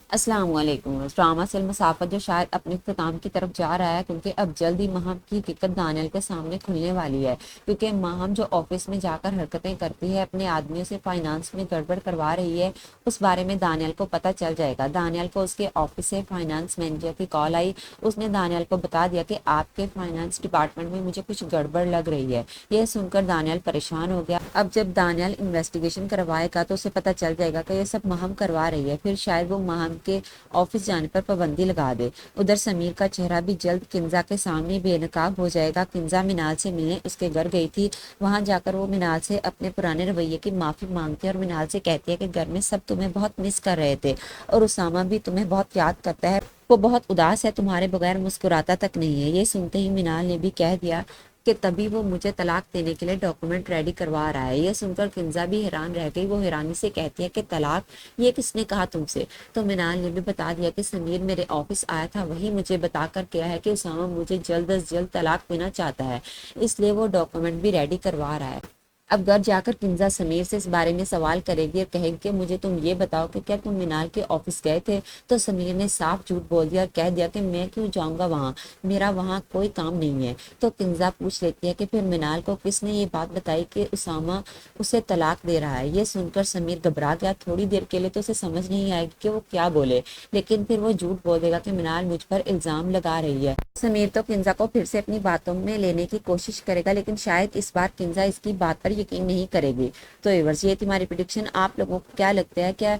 السلام علیکم۔ ڈرامہ سے مسافت جو شاید اپنے اختتام کی طرف جا رہا ہے، کیونکہ اب جلد ہی ماہم کی حقیقت دانیال کے سامنے کھلنے والی ہے، کیونکہ ماہم جو آفس میں جا کر حرکتیں کرتی ہے، اپنے آدمیوں سے فائنانس میں گڑبڑ کروا رہی ہے، اس بارے میں دانیال کو پتہ چل جائے گا۔ دانیال کو اس کے آفس سے فائنانس مینیجر کی کال آئی، اس نے دانیال کو بتا دیا کہ آپ کے فائنانس ڈپارٹمنٹ میں مجھے کچھ گڑبڑ لگ رہی ہے۔ یہ سن کر دانیال پریشان ہو گیا۔ اب جب دانیال انویسٹیگیشن کروائے گا تو اسے پتہ چل جائے گا کہ یہ سب ماہم کروا رہی ہے، پھر شاید وہ ماہم کے آفس جانے پر پابندی لگا دے۔ ادھر سمیر کا چہرہ بھی جلد کنزا کے سامنے بے نقاب ہو جائے گا۔ کنزا منال سے ملنے اس کے گھر گئی تھی، وہاں جا کر وہ منال سے اپنے پرانے رویے کی معافی مانگتی ہے اور منال سے کہتی ہے کہ گھر میں سب تمہیں بہت مس کر رہے تھے اور اسامہ بھی تمہیں بہت یاد کرتا ہے، وہ بہت اداس ہے، تمہارے بغیر مسکراتا تک نہیں ہے۔ یہ سنتے ہی منال نے بھی کہہ دیا کہ تبھی وہ مجھے طلاق دینے کے لیے ڈاکومنٹ ریڈی کروا رہا ہے۔ یہ سن کر کنزا بھی حیران رہ گئی، وہ حیرانی سے کہتی ہے کہ طلاق، یہ کس نے کہا تم سے؟ تو منال نے بھی بتا دیا کہ سمیر میرے آفس آیا تھا، وہی مجھے بتا کر کیا ہے کہ اسامہ مجھے جلد از جلد طلاق دینا چاہتا ہے، اس لیے وہ ڈاکومنٹ بھی ریڈی کروا رہا ہے۔ اب گھر جا کر کنزا سمیر سے اس بارے میں سوال کرے گی اور کہے گی کہ مجھے تم یہ بتاؤ کہ کیا تم منال کے آفس گئے تھے؟ تو سمیر نے صاف جھوٹ بول دیا اور کہہ دیا کہ میں کیوں جاؤں گا وہاں، میرا وہاں کوئی کام نہیں ہے۔ تو کنزا پوچھ لیتی ہے کہ پھر منال کو کس نے یہ بات بتائی کہ اسامہ اسے طلاق دے رہا ہے؟ یہ سن کر سمیر گھبرا گیا، تھوڑی دیر کے لیے تو اسے سمجھ نہیں آئے گی کہ وہ کیا بولے، لیکن پھر وہ جھوٹ بول دے گا کہ منال مجھ پر الزام لگا رہی ہے۔ سمیر تو کنزا کو پھر سے اپنی باتوں میں لینے کی کوشش کرے گا، لیکن شاید اس بار کنزا اس کی بات پر یقین نہیں کرے گی۔ تو ویورز، یہ تھی ہماری پریڈکشن۔ آپ لوگوں کو کیا لگتا ہے، کیا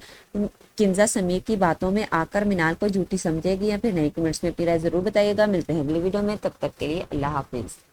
کنزا سمیر کی باتوں میں آ کر منال کو جھوٹی سمجھے گی یا پھر نہیں؟ کمنٹس میں اپنی رائے ضرور بتائیے گا۔ ملتے ہیں اگلی ویڈیو میں، تب تک کے لیے اللہ حافظ۔